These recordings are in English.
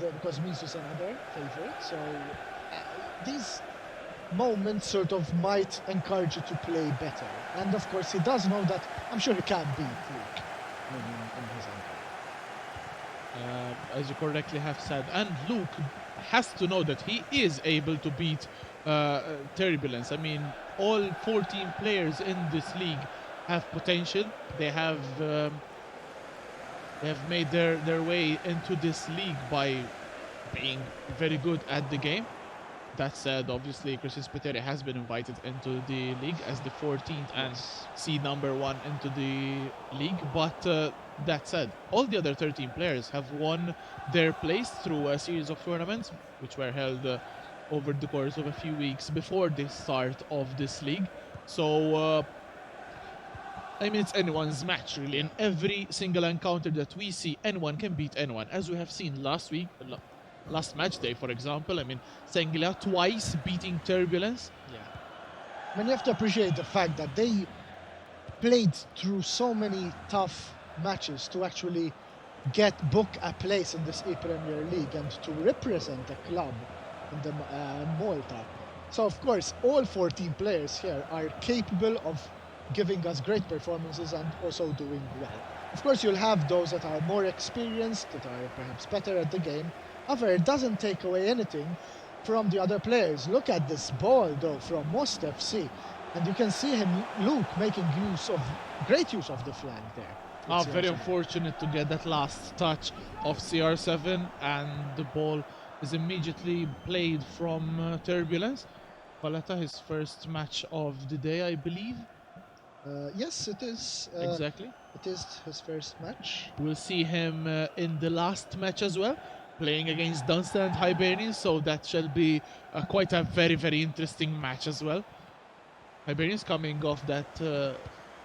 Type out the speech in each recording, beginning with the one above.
because Misu is another favorite. So these moments sort of might encourage you to play better. And of course, he does know that. I'm sure he can beat Luke in his end. As you correctly have said, and Luke has to know that he is able to beat Turbulence. I mean, all 14 players in this league have potential. They have made their way into this league by being very good at the game. That said, obviously, Christian Spiteri has been invited into the league as the 14th and seed number 1 into the league. But that said, all the other 13 players have won their place through a series of tournaments, which were held over the course of a few weeks before the start of this league. So, I mean, it's anyone's match, really. In every single encounter that we see, anyone can beat anyone. As we have seen last week, last match day, for example. I mean, Senglia twice beating Turbulence. Yeah. I mean, you have to appreciate the fact that they played through so many tough matches to actually book a place in this E-Premier League and to represent a club in the Malta. So, of course, all 14 players here are capable of giving us great performances and also doing well. Of course, you'll have those that are more experienced, that are perhaps better at the game. However, it doesn't take away anything from the other players. Look at this ball, though, from Mosta FC. And you can see him, Luke, making great use of the flank there. Very unfortunate to get that last touch of CR7, and the ball is immediately played from Turbulence. Valletta, his first match of the day, I believe. Yes, it is. Exactly. It is his first match. We'll see him in the last match as well, playing against Dunstan and Hibernians, so that shall be quite a very, very interesting match as well. Hibernians coming off that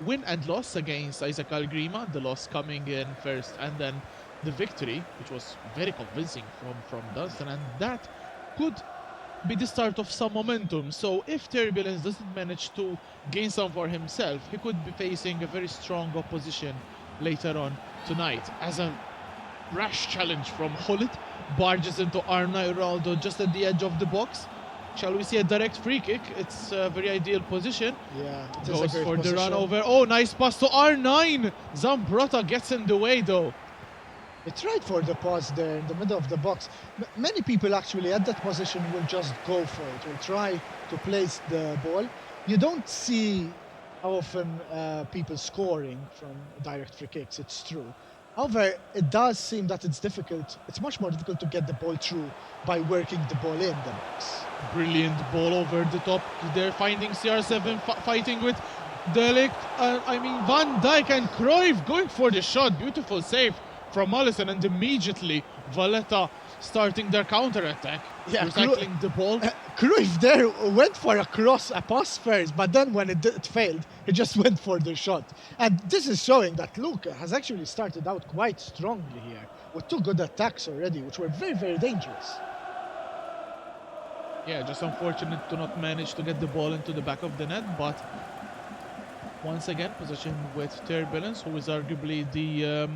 win and loss against Isaac Algrima, the loss coming in first, and then the victory, which was very convincing from Dunstan, and that could be the start of some momentum. So if Turbulence doesn't manage to gain some for himself, he could be facing a very strong opposition later on tonight. As a rash challenge from Hullet barges into Arna Ronaldo just at the edge of the box. Shall we see a direct free kick? It's a very ideal position. Yeah, it goes is a great for position. the run over. Oh, nice pass to R9. Zambrotta gets in the way though. He tried for the pass there in the middle of the box. Many people actually at that position will just go for it, will try to place the ball. You don't see often people scoring from direct free kicks, it's true. However, it does seem that it's difficult. It's much more difficult to get the ball through by working the ball in the box. Brilliant ball over the top. They're finding CR7 fighting with Delict. Van Dijk and Cruyff going for the shot. Beautiful save from Allison, and immediately Valletta starting their counter-attack, recycling the ball. Cruyff there went for a pass first, but then when it failed, he just went for the shot. And this is showing that Luke has actually started out quite strongly here, with 2 good attacks already, which were very, very dangerous. Yeah, just unfortunate to not manage to get the ball into the back of the net, but once again, possession with Turbulence, who is arguably the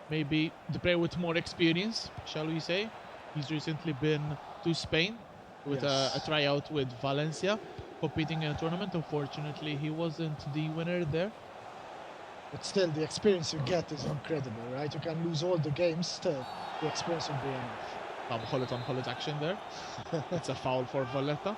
maybe the player with more experience, shall we say. He's recently been to Spain with a tryout with Valencia, competing in a tournament. Unfortunately, he wasn't the winner there. But still, the experience you get is incredible, right? You can lose all the games, still, the experience will be enough. Hullet action there. It's a foul for Valletta.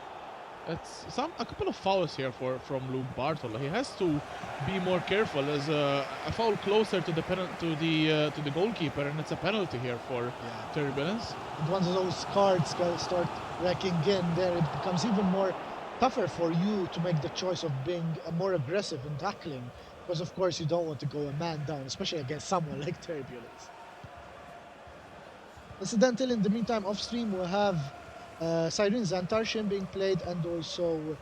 It's a couple of fouls here from Luke Bartolo. He has to be more careful, as a foul closer to the goalkeeper, and it's a penalty here for Turbulence. And once those cards start racking in, there it becomes even more tougher for you to make the choice of being more aggressive in tackling, because of course you don't want to go a man down, especially against someone like Turbulence. Incidentally, in the meantime, off stream we'll have Siren Zantarshin being played, and also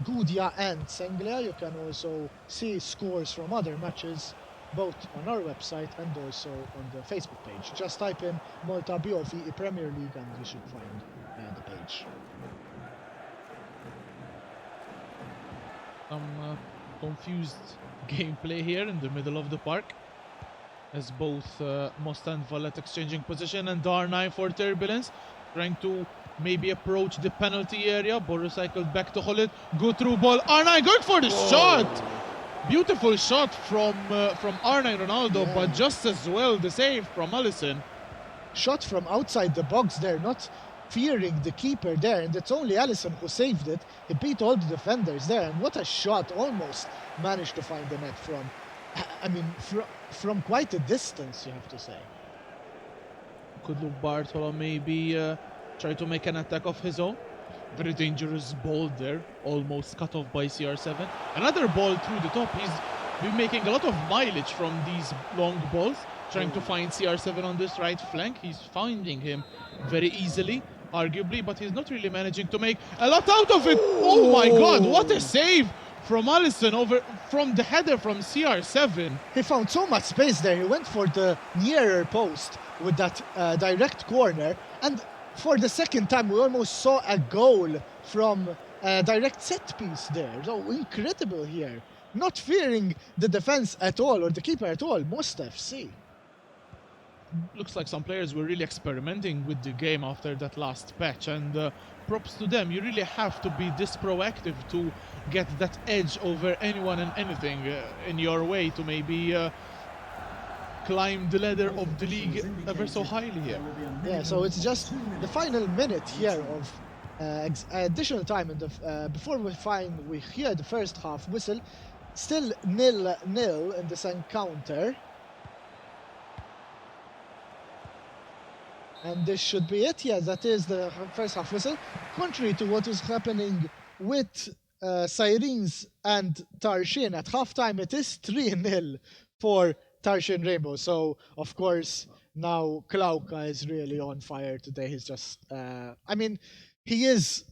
Gudia and Senglia. You can also see scores from other matches both on our website and also on the Facebook page. Just type in Malta BOV Premier League and you should find the page. Some confused gameplay here in the middle of the park. as both Mosta and Valletta exchanging position, and R9 for Turbulence, trying to maybe approach the penalty area. Ball recycled back to Khalid. Go through ball. R9 going for the shot. Beautiful shot from R9 Ronaldo, Yeah. but just as well the save from Alisson. Shot from outside the box there, not fearing the keeper there, and it's only Alisson who saved it. He beat all the defenders there, and what a shot! Almost managed to find the net from, I mean, from quite a distance, you have to say. Could look Bartola maybe try to make an attack of his own. Very dangerous ball there, almost cut off by CR7. Another ball through the top. He's been making a lot of mileage from these long balls, trying to find CR7 on this right flank. He's finding him very easily, arguably, but he's not really managing to make a lot out of it. Oh my god, what a save from Alisson over from the header from CR7. He found so much space there. He went for the nearer post with that direct corner, and for the second time we almost saw a goal from a direct set piece there. So incredible here. Not fearing the defense at all, or the keeper at all. Mosta FC. Looks like some players were really experimenting with the game after that last patch, and props to them. You really have to be this proactive to get that edge over anyone and anything in your way to maybe climb the ladder of the league ever so highly here. Yeah, so it's just the final minute here of additional time, and before we hear the first half whistle. Still 0-0 in this encounter. And this should be it. Yeah, that is the first half whistle. Contrary to what is happening with Sirens and Tarshin at halftime, it is 3-0 for Tarshin Rainbow. So, of course, now Klauka is really on fire today. He's just, I mean, he is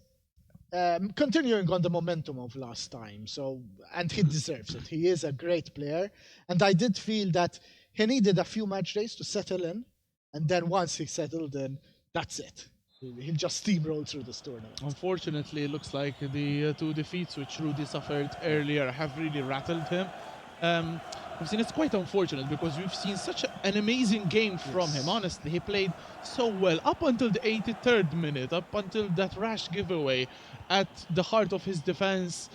continuing on the momentum of last time. So, and he deserves it. He is a great player. And I did feel that he needed a few match days to settle in. And then once he settled in, that's it. He'll just steamroll through this tournament. Unfortunately, it looks like the two defeats which Rudy suffered earlier have really rattled him. We've seen it's quite unfortunate because we've seen such an amazing game from him. Honestly, he played so well up until the 83rd minute, up until that rash giveaway at the heart of his defense,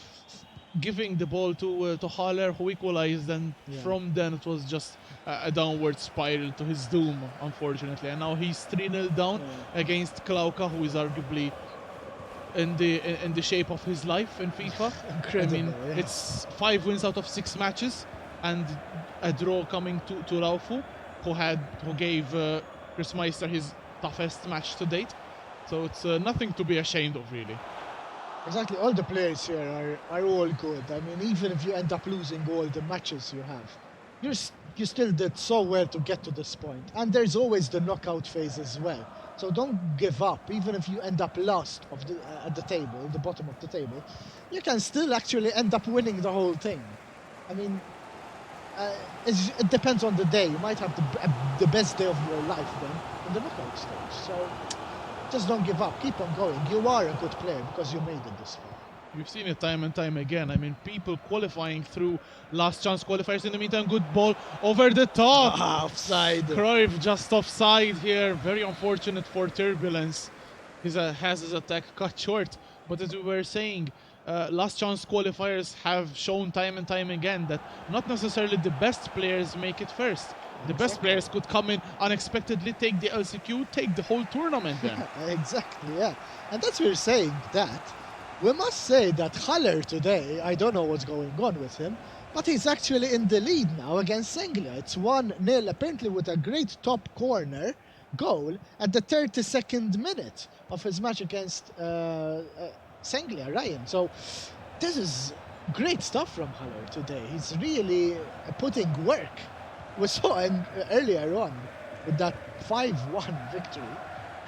giving the ball to Haller, who equalized, and from then it was just a downward spiral to his doom, unfortunately. And now he's 3-0 down against Klauka, who is arguably in the shape of his life in FIFA. Incredible, I mean, it's 5 wins out of 6 matches, and a draw coming to Laufu, who gave Chris Meister his toughest match to date. So it's nothing to be ashamed of, really. Exactly, all the players here are all good. I mean, even if you end up losing all the matches you have, you still did so well to get to this point. And there's always the knockout phase as well. So don't give up, even if you end up last at the table, the bottom of the table. You can still actually end up winning the whole thing. I mean, it depends on the day. You might have the best day of your life then in the knockout stage. So just don't give up. Keep on going. You are a good player because you made it this far. You've seen it time and time again. I mean, people qualifying through last chance qualifiers. In the meantime, good ball over the top. Offside. Cruyff just offside here. Very unfortunate for Turbulence. He has his attack cut short. But as we were saying, last chance qualifiers have shown time and time again that not necessarily the best players make it first. The best players could come in unexpectedly, take the LCQ, take the whole tournament then. Exactly, yeah. And that's why we're saying that. We must say that Haller today, I don't know what's going on with him, but he's actually in the lead now against Senglia. It's 1-0, apparently with a great top corner goal at the 32nd minute of his match against Senglia, Ryan. So this is great stuff from Haller today. He's really putting work. We saw him earlier on with that 5-1 victory,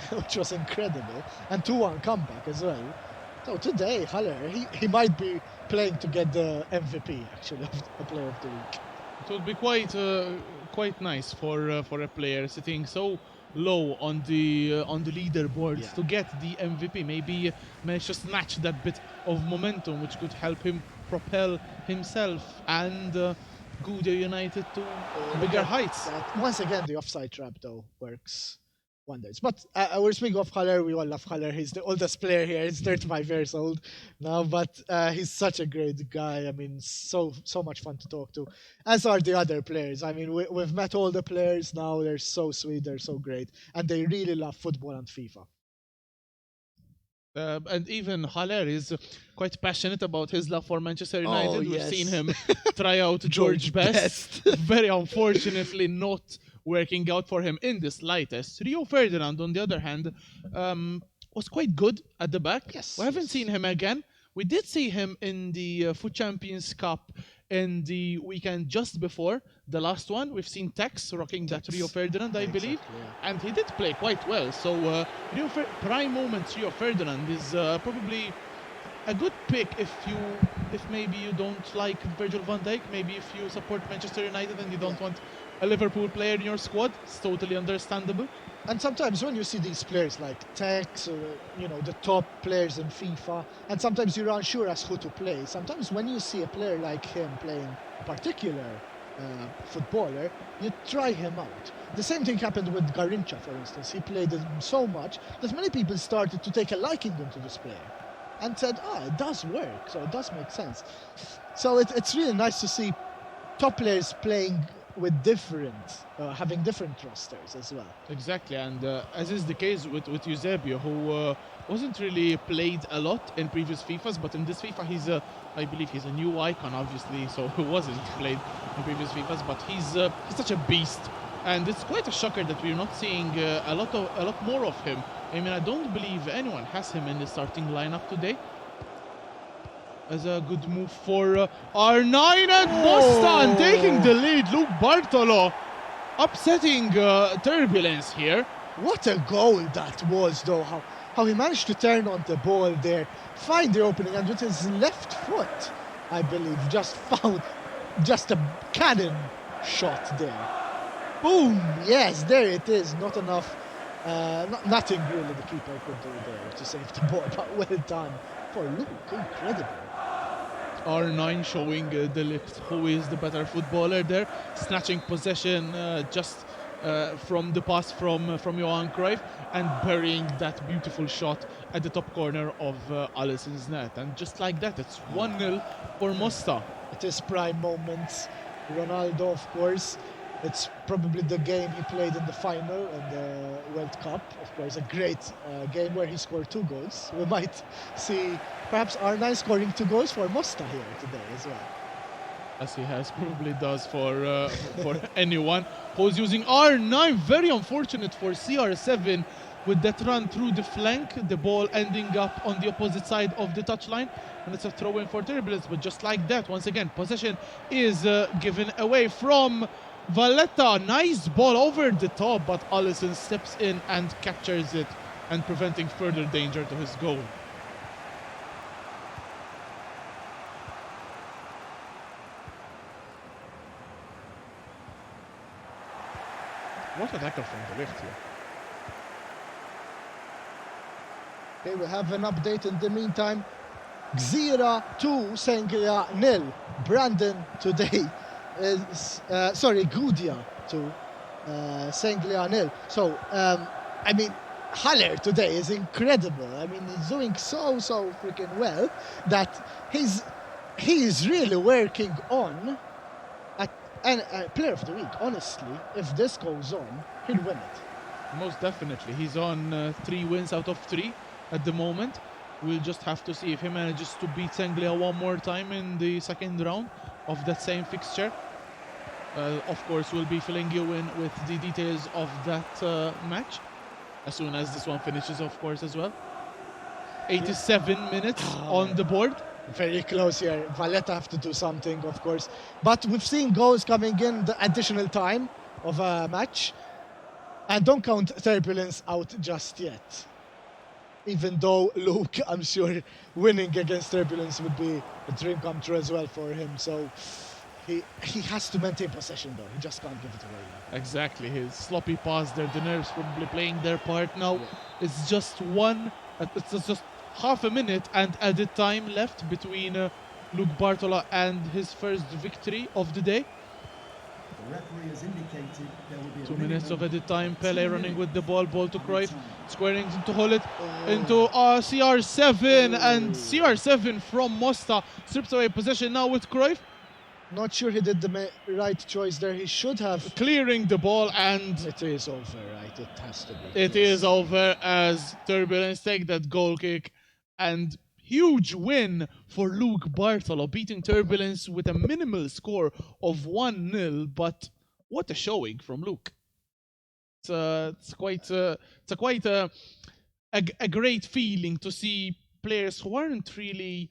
which was incredible, and 2-1 comeback as well. So today, Haller, he might be playing to get the MVP, actually, of the Player of the Week. It would be quite nice for a player sitting so low on the leaderboards to get the MVP. Maybe manage to snatch that bit of momentum, which could help him propel himself and Goudia United to bigger heights. Once again, the offside trap though works wonders. But we're speaking of Haller. We all love Haller. He's the oldest player here. He's 35 years old now, but he's such a great guy. I mean, so much fun to talk to, as are the other players. I mean, we've met all the players now. They're so sweet. They're so great, and they really love football and FIFA. And even Haller is quite passionate about his love for Manchester United. We've seen him try out George Best. Very unfortunately not working out for him in the slightest. Rio Ferdinand, on the other hand, was quite good at the back. Yes, we haven't seen him again. We did see him in the Foot Champions Cup in the weekend just before the last one. We've seen Tex rocking that Rio Ferdinand, I believe, and he did play quite well. So prime moments Rio Ferdinand is probably a good pick if maybe you don't like Virgil van Dijk, maybe if you support Manchester United and you don't want a Liverpool player in your squad. It's totally understandable. And sometimes when you see these players like Tex or the top players in FIFA, and sometimes you're unsure as who to play. Sometimes when you see a player like him playing a particular footballer, you try him out. The same thing happened with Garrincha, for instance. He played him so much that many people started to take a liking into this player and said, it does work, so it does make sense. So it's really nice to see top players playing with having different rosters as well. Exactly, and as is the case with Eusebio, who wasn't really played a lot in previous FIFAs, but in this FIFA I believe he's a new icon, obviously, so he wasn't played in previous FIFAs, but he's such a beast, and it's quite a shocker that we're not seeing a lot more of him. I mean, I don't believe anyone has him in the starting lineup today. As a good move for R9 and Mosta, and taking the lead. Luke Bartolo upsetting Turbulence here. What a goal that was, though. How he managed to turn on the ball there, find the opening, and with his left foot, I believe, just found just a cannon shot there. Boom! Yes, there it is. Not enough. Nothing really the keeper could do there to save the ball, but well done for Luke. Incredible. R9 showing the lift who is the better footballer there, snatching possession just from the pass from Johan Cruyff and burying that beautiful shot at the top corner of Alisson's net. And just like that, it's 1-0 for Mosta. It is prime moments. Ronaldo, of course. It's probably the game he played in the final in the World Cup. Of course, a great game where he scored 2 goals. We might see perhaps R9 scoring 2 goals for Mosta here today as well. As he has probably does for anyone who's using R9. Very unfortunate for CR7 with that run through the flank. The ball ending up on the opposite side of the touchline. And it's a throw-in for Turbulence. But just like that, once again, possession is given away from Valletta. Nice ball over the top, but Alisson steps in and captures it and preventing further danger to his goal. What a tackle from the left here. Okay, we have an update in the meantime. Gzira 2, Senglia 0. Brandon today is, Goudia 2, Senglia 0. So, I mean, Haller today is incredible. I mean, he's doing so freaking well that he's really working on a player of the week. Honestly, if this goes on, he'll win it. Most definitely. He's on 3 wins out of 3 at the moment. We'll just have to see if he manages to beat Senglia one more time in the second round of that same fixture. Of course, we'll be filling you in with the details of that match as soon as this one finishes, of course, as well. 87 minutes on the board. Very close here. Valletta have to do something, of course. But we've seen goals coming in the additional time of a match. And don't count Turbulence out just yet. Even though Luke, I'm sure, winning against Turbulence would be a dream come true as well for him. So he has to maintain possession, though. He just can't give it away now. Exactly. His sloppy pass there, the nerves probably playing their part now. Yeah. It's just half a minute and added time left between Luke Bartola and his first victory of the day. referee has indicated there will be a 2 minutes of minimum added time. of Pele 2 running with the minutes ball to added Cruyff, time. squaring into Hullet, into CR7, and CR7 from Mosta strips away possession now with Cruyff, Not sure he did the right choice there. He should have. clearing the ball, and It is over, right? It has to be. it yes. is over as Turbulence take that goal kick. And huge win for Luke Bartolo, beating Turbulence with a minimal score of 1-0, but what a showing from Luke. It's quite a great feeling to see players who aren't really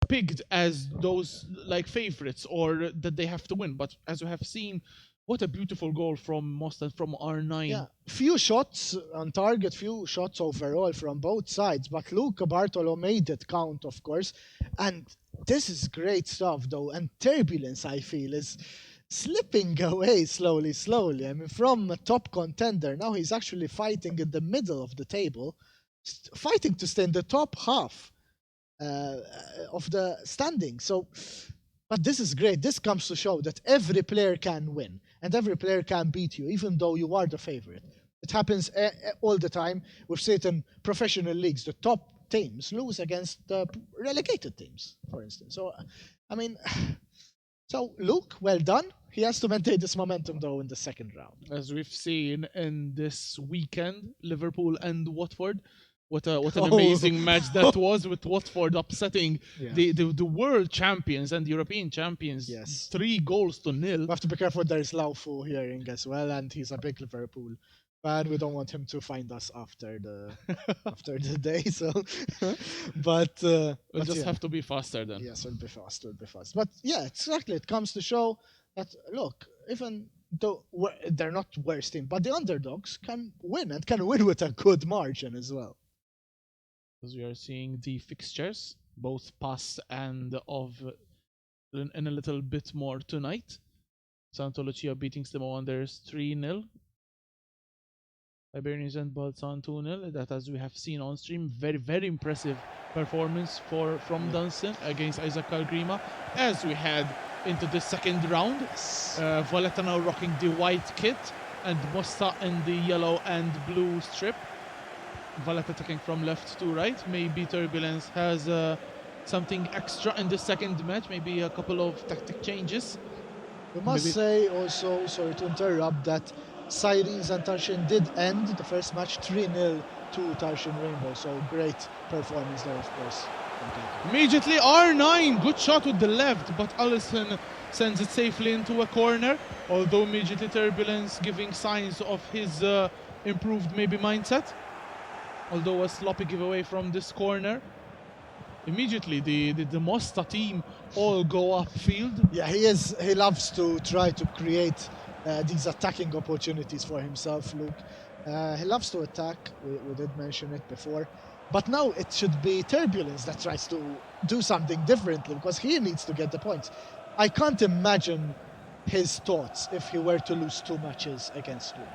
picked as those like favorites or that they have to win. But as you have seen, what a beautiful goal from Mosta, from R9. Yeah, few shots on target, few shots overall from both sides, but Luca Bartolo made it count, of course. And this is great stuff, though. And Turbulence, I feel, is slipping away slowly. I mean, from a top contender, now he's actually fighting in the middle of the table, fighting to stay in the top half of the standing. So, but this is great. This comes to show that every player can win and every player can beat you, even though you are the favorite. It happens all the time with certain professional leagues. The top teams lose against the relegated teams, for instance. So, I mean, so Luke, well done. He has to maintain this momentum, though, in the second round. As we've seen in this weekend, Liverpool and Watford. What an Oh. amazing match that was, with Watford upsetting Yeah. the world champions and European champions. Yes. 3-0. We have to be careful. There is Laufu hearing as well, and he's a big Liverpool fan. We don't want him to find us after the after the day. So, but We'll but just yeah. have to be faster then. Yes, we'll be fast. But yeah, exactly. It comes to show that look, even though they're not worst team, but the underdogs can win and can win with a good margin as well. As we are seeing the fixtures, both past and of in a little bit more tonight. Santa Lucia beating Stimo Wanderers 3-0. Hibernians and Balsan 2-0. That, as we have seen on stream, very impressive performance from Dunstan against Isaac Kalgrima. As we head into the second round, Valletta now rocking the white kit and Mosta in the yellow and blue strip. Valletta taking from left to right. Maybe Turbulence has something extra in the second match, maybe a couple of tactic changes. We must say also, sorry to interrupt, that Sirens and Tarshin did end the first match 3-0 to Tarshin Rainbow, so great performance there, of course. Immediately R9, good shot with the left, but Allison sends it safely into a corner, although immediately Turbulence giving signs of his improved maybe mindset. Although a sloppy giveaway from this corner. Immediately the Mosta team all go upfield. Yeah, he loves to try to create these attacking opportunities for himself, Luke. He loves to attack, we did mention it before. But now it should be Turbulence that tries to do something differently, because he needs to get the points. I can't imagine his thoughts if he were to lose 2 matches against Luke.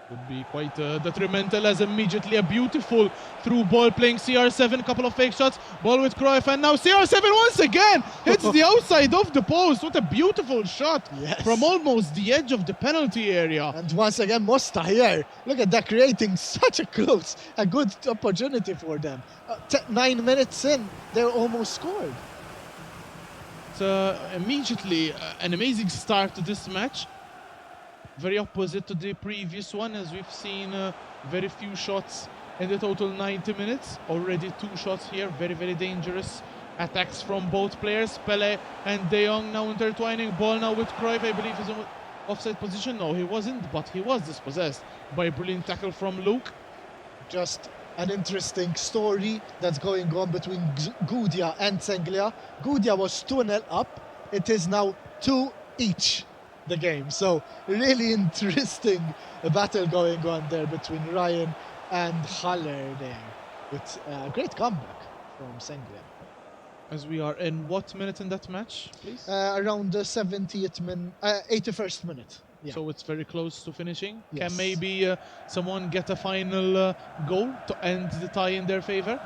Would be quite detrimental, as immediately a beautiful through ball playing CR7, couple of fake shots, ball with Cruyff, and now CR7 once again hits the outside of the post. What a beautiful shot from almost the edge of the penalty area. And once again, Mosta here. Look at that, creating such a good opportunity for them. 9 minutes in, they're almost scored. So immediately an amazing start to this match. Very opposite to the previous one, as we've seen very few shots in the total 90 minutes. Already 2 shots here, very dangerous attacks from both players. Pele and De Jong now intertwining. Ball now with Cruyff, I believe, is in offside position. No, he wasn't, but he was dispossessed by a brilliant tackle from Luke. Just an interesting story that's going on between Gudia and Senglia. Gudia was 2-0 up. It is now 2 each. The game, so really interesting battle going on there between Ryan and Haller there, with a great comeback from Senglia. As we are in what minute in that match, please? Around the 81st minute. Yeah. So it's very close to finishing. Yes. Can maybe someone get a final goal to end the tie in their favor?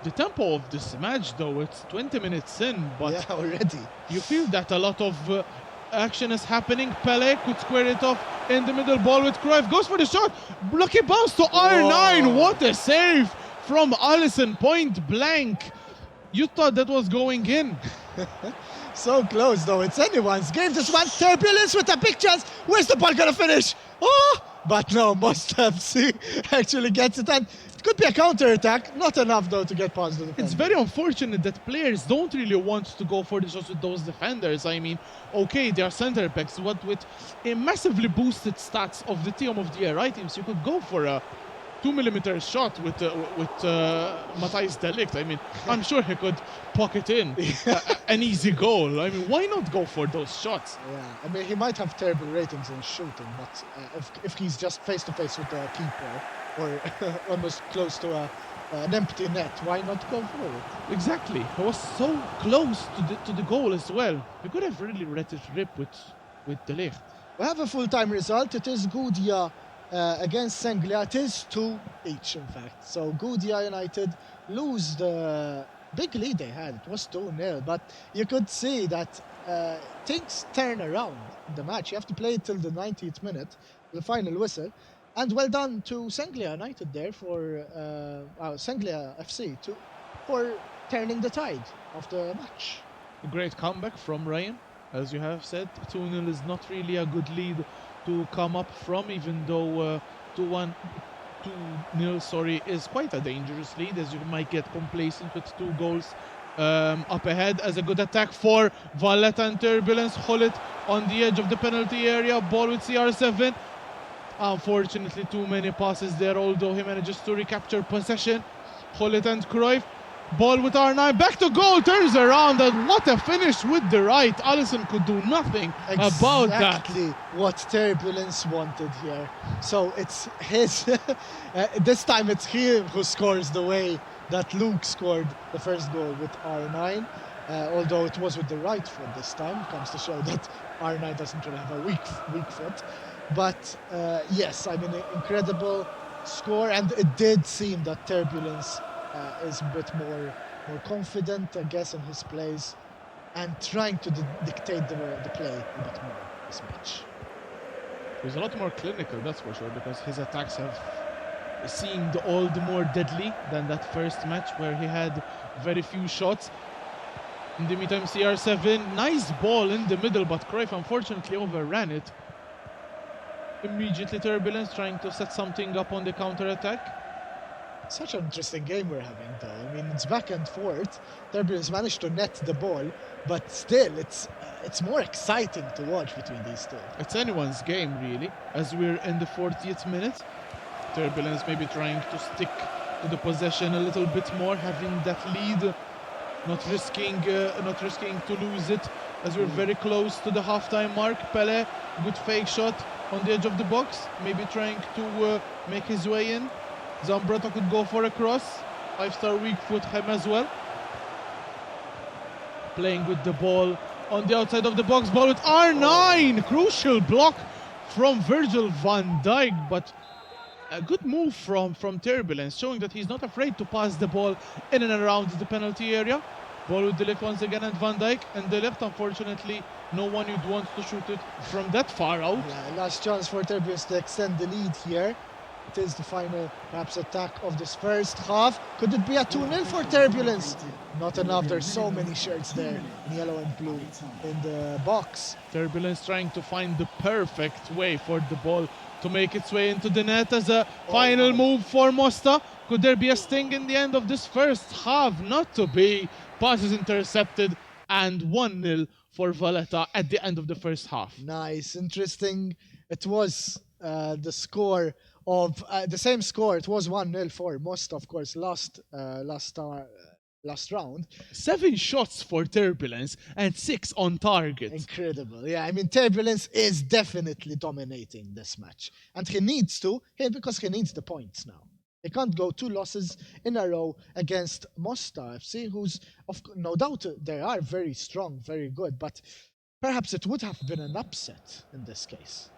the tempo of this match, though, it's 20 minutes in, but Yeah, already. you feel that a lot of action is happening. Pele could square it off in the middle. Ball with Cruyff. Goes for the shot. Lucky bounce to R9. Whoa. What a save from Alisson. Point blank. You thought that was going in. So close, though. It's anyone's game. This one, Turbulence with a big chance. Where's the ball gonna finish? Oh! But no, Mosta FC actually gets it. And it could be a counter-attack. Not enough, though, to get past the defender. It's very unfortunate that players don't really want to go for the shots with those defenders. I mean, okay, they are center backs, but with a massively boosted stats of the team of the year items, you could go for a 2mm shot with Matthijs de Ligt. I mean, I'm sure he could pocket in an easy goal. I mean, why not go for those shots? Yeah, I mean, he might have terrible ratings in shooting, but if he's just face-to-face with the keeper or almost close to an empty net, why not go for it? Exactly. He was so close to the goal as well. We could have really let it rip with de Ligt. We have a full-time result. It is Goudia against Senglia. It is 2 each, in fact. So Goudia United lose the big lead they had. It was 2-0, but you could see that things turn around in the match. You have to play it till the 90th minute, the final whistle. And well done to Senglia United there for Senglia FC for turning the tide of the match. A great comeback from Ryan, as you have said. 2-0 is not really a good lead to come up from, even though 2-0 is quite a dangerous lead, as you might get complacent with 2 goals up ahead. As a good attack for Valletta and Turbulence. Hullet on the edge of the penalty area. Ball with CR7. Unfortunately, too many passes there, although he manages to recapture possession. Hullet and Cruyff. Ball with R9, back to goal, turns around, and what a finish with the right. Alisson could do nothing about that. Exactly what Turbulence wanted here. So it's his, this time it's him who scores the way that Luke scored the first goal with R9. Although it was with the right foot this time, comes to show that R9 doesn't really have a weak foot. But yes, I mean, incredible score, and it did seem that Turbulence is a bit more confident, I guess, in his plays and trying to dictate the play a bit more this match. He's a lot more clinical, that's for sure, because his attacks have seemed all the more deadly than that first match where he had very few shots. In the meantime, CR7, nice ball in the middle, but Cruyff unfortunately overran it. Immediately Turbulence trying to set something up on the counter-attack. Such an interesting game we're having, though. I mean, it's back and forth. Turbulence managed to net the ball, but still, it's more exciting to watch between these two. It's anyone's game, really, as we're in the 40th minute. Turbulence maybe trying to stick to the possession a little bit more, having that lead, not risking to lose it, as we're very close to the halftime mark. Pele, good fake shot on the edge of the box, maybe trying to make his way in. Zambrota could go for a cross. 5-star weak foot him as well. Playing with the ball on the outside of the box. Ball with R9. Crucial block from Virgil van Dijk, but a good move from Turbulence, showing that he's not afraid to pass the ball in and around the penalty area. Ball with de Ligt once again and Van Dijk, and de Ligt, unfortunately, no one would want to shoot it from that far out. Yeah, last chance for Turbulence to extend the lead here. It is the final, perhaps, attack of this first half. Could it be a 2-0 for Turbulence? Not enough. There's so many shirts there in yellow and blue in the box. Turbulence trying to find the perfect way for the ball to make its way into the net as a final move for Mosta. Could there be a sting in the end of this first half? Not to be. Pass is intercepted, and 1-0 for Valletta at the end of the first half. Nice, interesting. It was the score of the same score. It was 1-0 for Mosta, of course, last round. 7 shots for Turbulence and 6 on target. Incredible. Yeah, I mean, Turbulence is definitely dominating this match, and he needs to, because he needs the points now. He can't go 2 losses in a row against Mosta FC, who's, no doubt, they are very strong, very good, but perhaps it would have been an upset in this case.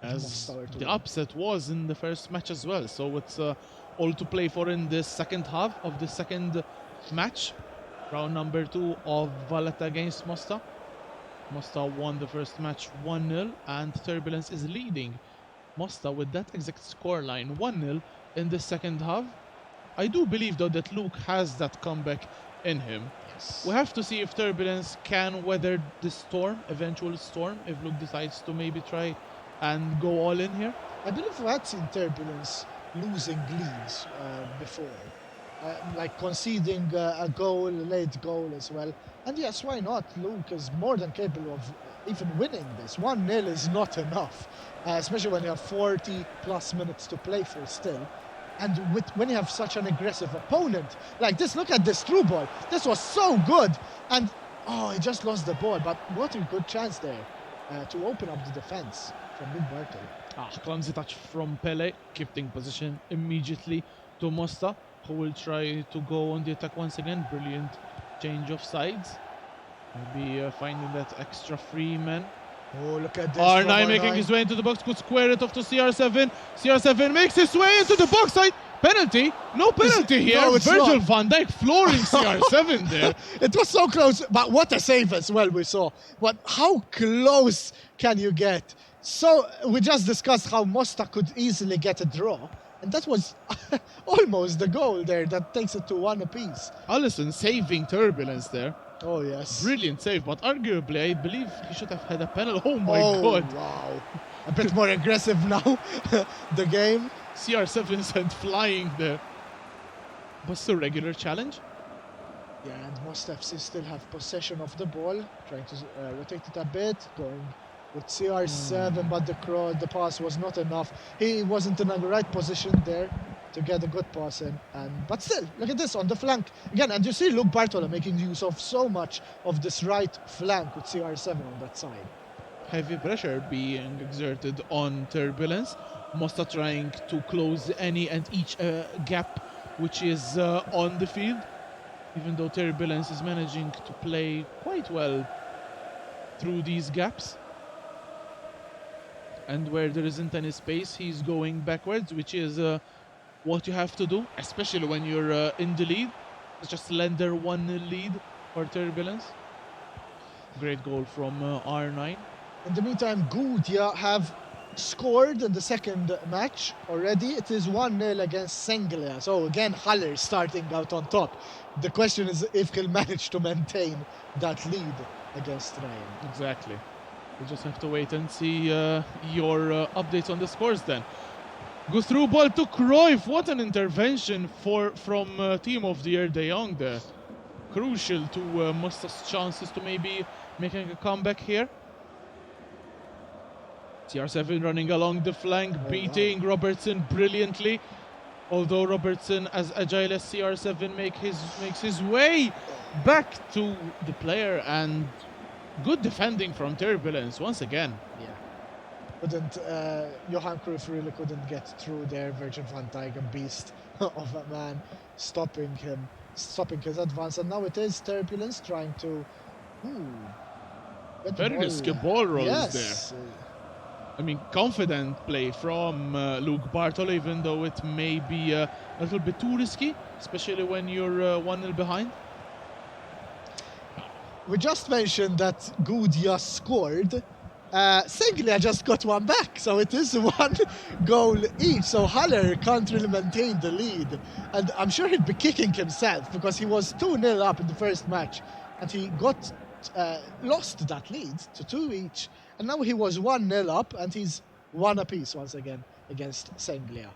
As the upset was in the first match as well, so it's all to play for in the second half of the second match. Round number 2 of Valletta against Mosta. Mosta won the first match 1-0 and Turbulence is leading Mosta with that exact scoreline 1-0 in the second half. I do believe though that Luke has that comeback in him. Yes. We have to see if Turbulence can weather the storm, eventual storm, if Luke decides to maybe try and go all in here. I believe we had seen Turbulence losing leads before. Like conceding a goal, a late goal as well. And yes, why not? Luke is more than capable of even winning this. 1-0 is not enough, especially when you have 40 plus minutes to play for still. And when you have such an aggressive opponent like this, look at this through ball. This was so good. And he just lost the ball. But what a good chance there to open up the defense from Luke Bartle. Clumsy touch from Pele, keeping position immediately to Mosta, who will try to go on the attack once again. Brilliant change of sides. Maybe finding that extra free man. Oh, look at this. R9 making his way into the box, could square it off to CR7. CR7 makes his way into the box side. Penalty? No penalty here. No, it's Virgil not. van Dijk flooring CR7 there. It was so close, but what a save as well we saw. But how close can you get? So we just discussed how Mosta could easily get a draw. And that was almost the goal there that takes it to 1 apiece. Allison saving Turbulence there. Oh, yes. Brilliant save, but arguably I believe he should have had a penalty. Oh my god. Wow. A bit more aggressive now, the game. CR7 sent flying there. But still regular challenge. Yeah, and Mosta FC still have possession of the ball, trying to rotate it a bit, going with CR7, but the pass was not enough. He wasn't in the right position there to get a good pass in. But still, look at this on the flank again, and you see Luke Bartola making use of so much of this right flank with CR7 on that side. Heavy pressure being exerted on Turbulence. Mosta trying to close any and each gap which is on the field, even though Turbulence is managing to play quite well through these gaps. And where there isn't any space, he's going backwards, which is what you have to do, especially when you're in the lead. It's just slender 1-0 lead for Turbulence. Great goal from R9. In the meantime, Goudia have scored in the second match already. It is 1-0 against Senglia. So again, Haller starting out on top. The question is if he'll manage to maintain that lead against Ryan. Exactly. We just have to wait and see your updates on the scores then. Goes through ball to Cruyff. What an intervention from Team of the Year De Jong there. Crucial to Mosta's chances to maybe making a comeback here. CR7 running along the flank, beating Robertson brilliantly. Although Robertson, as agile as CR7, makes his way back to the player, and good defending from Turbulence once again. Yeah. Johan Cruyff really couldn't get through there. Virgil van Dijk, a beast of a man, stopping his advance. And now it is Turbulence trying to... Very risky ball rolls yes. there. I mean, confident play from Luke Bartolo, even though it may be a little bit too risky, especially when you're 1-0 behind. We just mentioned that Goudia scored. Senglia just got one back, so it is 1 goal each. So Haller can't really maintain the lead. And I'm sure he'd be kicking himself because he was 2-0 up in the first match. And he lost that lead to 2 each. And now he was 1-0 up and he's 1 apiece once again against Senglia.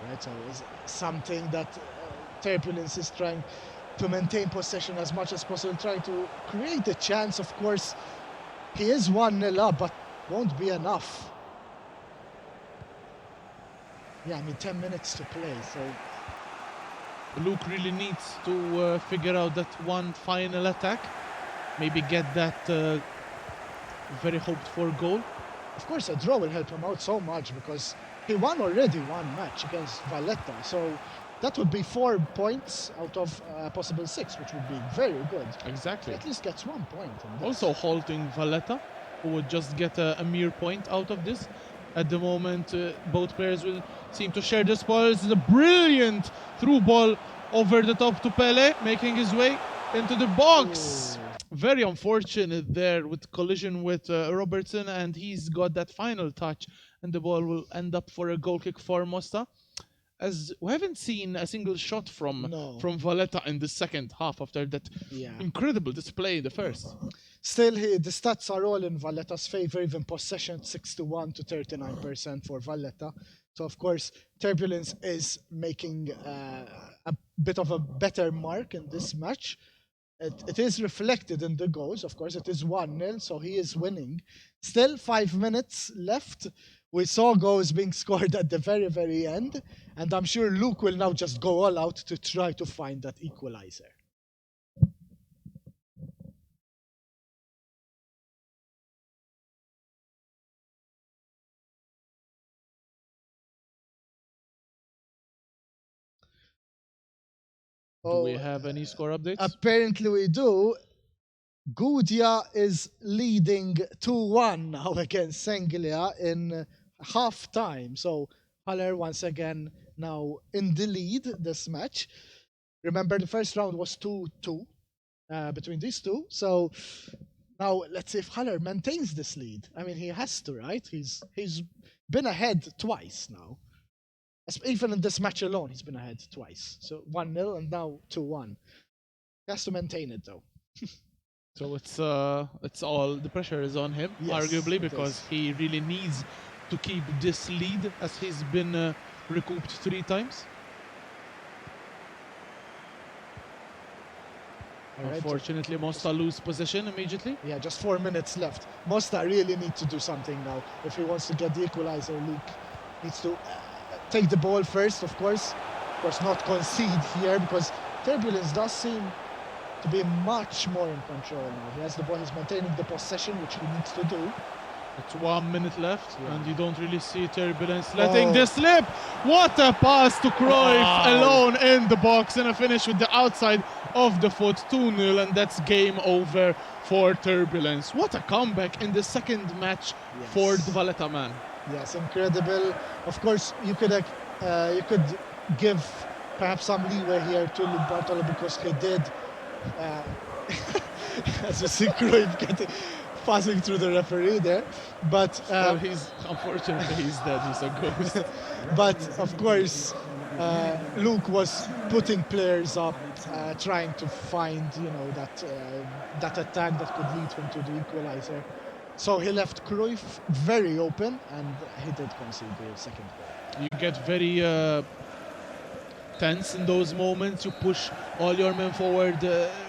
Right, so it's something that Turbulence is trying to maintain possession as much as possible, trying to create a chance. Of course, he is 1-0 up, but won't be enough. Yeah, I mean, 10 minutes to play, so... Luke really needs to figure out that one final attack. Maybe get that very hoped-for goal. Of course, a draw will help him out so much because he won already 1 match against Valletta, so That would be 4 points out of possible 6, which would be very good. Exactly. At least gets 1 point. In this. Also halting Valletta, who would just get a mere point out of this. At the moment, both players will seem to share the spoils. The brilliant through ball over the top to Pele, making his way into the box. Ooh. Very unfortunate there with collision with Robertson, and he's got that final touch, and the ball will end up for a goal kick for Mosta. As we haven't seen a single shot from Valletta in the second half after that incredible display in the first. Still, the stats are all in Valletta's favor, even possession 61 to 39% for Valletta. So, of course, Turbulence is making a bit of a better mark in this match. It is reflected in the goals. Of course, it is 1-0, so he is winning. Still, 5 minutes left. We saw goals being scored at the very, very end. And I'm sure Luke will now just go all out to try to find that equalizer. Do we have any score updates? Apparently we do. Gudia is leading 2-1 now against Senglia in half time. So Haller once again now in the lead this match. Remember, the first round was 2-2 between these two. So now let's see if Haller maintains this lead. I mean, he has to, right? He's been ahead twice now. Even in this match alone, he's been ahead twice. So 1-0 and now 2-1. He has to maintain it though. So it's all the pressure is on him, Yes, arguably, because he really needs to keep this lead as he's been recouped 3 times. All Unfortunately, Mosta lose possession immediately. Yeah, just 4 minutes left. Mosta really needs to do something now. If he wants to get the equalizer, Luke needs to take the ball first, of course. Of course, not concede here, because Turbulence does seem to be much more in control now. He has the ball, he's maintaining the possession, which he needs to do. It's 1 minute left, and you don't really see Turbulence letting this slip. What a pass to Cruyff alone in the box, and a finish with the outside of the foot, 2-0, and that's game over for Turbulence. What a comeback in the second match for the Valletta man. Yes, incredible. Of course, you could give perhaps some leeway here to Luke Bartolo, because he did, as you see Cruyff passing through the referee there, but well, unfortunately he's dead. He's a ghost. But of course, Luke was putting players up, trying to find that attack that could lead him to the equalizer. So he left Cruyff very open, and he did concede the second goal. You get very tense in those moments. You push all your men forward